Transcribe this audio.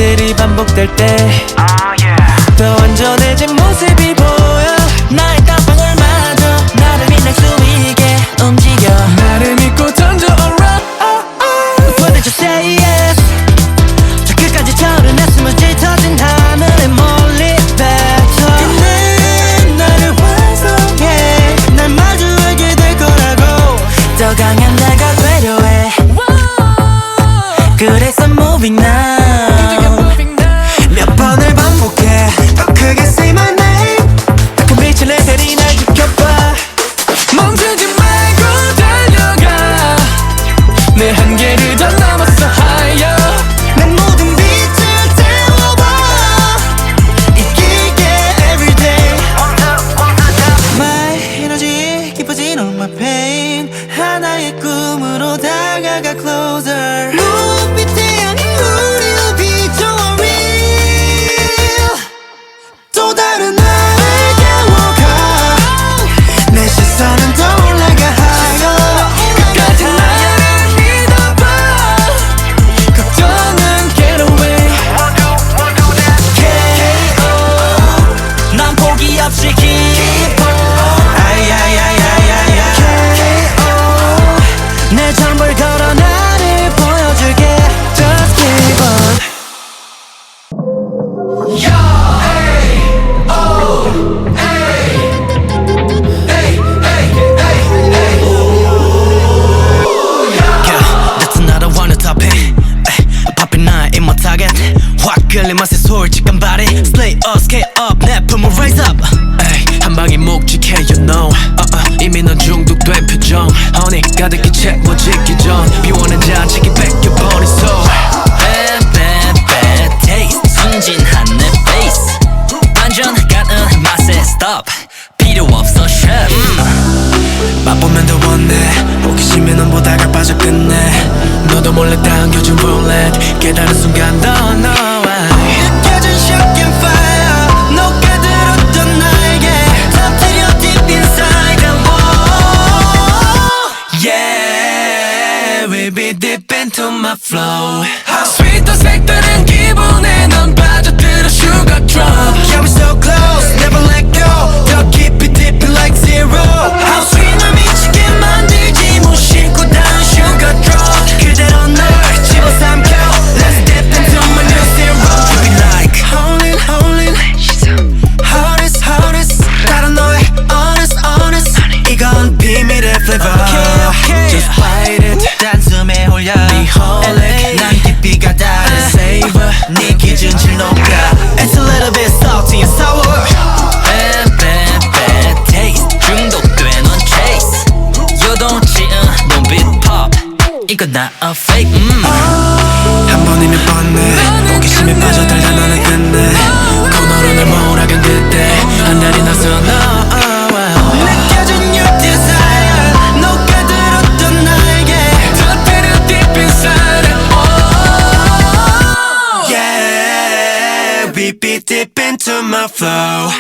일들이 반복될 때 더 완전해진 모습이 보여. 나의 땀방울마저 나를 빛날 수 있게 움직여. 나를 믿고 던져 alright. What did you say yes? 저 끝까지 철은했으면 짙어진 하늘에 멀리 뱉어. 근데 나를 완성해. 날 마주하게 될 거라고. 더 강한 내가 되려 해. 그래서 moving now. 몇 번을 반복해. 더 크게 say my name. 그 빛을 내들이 날 지켜봐. 멈추지 말고 달려가. 내 한계를 더 넘었어 higher. 내 모든 빛을 태워봐. 이기게 everyday. My energy 깊어진 all my pain. 하나의 꿈으로 다가가 closer. 눈빛에 향해 우리를 비춰 real. 또 다른 나를 깨워가. 내 시선은 더 올라가 higher. 끝까지 나를 믿어봐. 걱정은 get away. KO. 난 포기 없이 keep on. 아야야야야야. KO. 내 전부를 걸어 나를 보여줄게. Just keep on. That's another one to top it. Popping night in my target. 확 끌린 맛의 솔직한 body. Slay up, scale up, 내 품을 raise up. 한 방에 묵직해 you know. 이미 넌 중독된 표정. Honey 가득히 채워 짓기 전 비워낸 잔치기 뺏겨버린 soul. Bad bad bad taste. 순진한 내 face. 완전 가는 맛에 stop. 필요 없어 chef. 맛보면 더 원해. 호기심에 넌 보다가 빠져 끝내. 너도 몰래 당겨준 roulette. 깨달은 순간 더 너와 느껴진 shock and fire. 녹아들었던 나에게 터뜨려 deep inside and oh yeah, we'll be deep into my flow. sweet한 색다른 기분에 넌 빠져들어 sugar drop. You're so close, never let go. 더 깊이 deep like zero. How sweet 널 미치게 만들지 무심코 단 sugar drop. 그대로 널 집어삼켜. Let's dip into my new zero. You be like holding, holding. Hottest, hottest. 다른 너의 honest, honest. 이건 비밀의 flavor. Just bite it. 단숨에 홀려 네 홀릭. 난 깊이가 다른 Savor. 네 기준치를 높여. It's a little bit salty and sour. Bad bad bad taste. 중독돼 넌 chase. 요동치은 눈빛 pop. 이건 나 a fake. 한 번이면 뻔해. 호기심에 빠져들다 너는 끝내. 코너로 널 몰아간 그때 한 달이 나서 너 느껴진 your desire. 녹아들었던 나에게 터뜨려 deep inside and oh yeah, we be deep into my flow.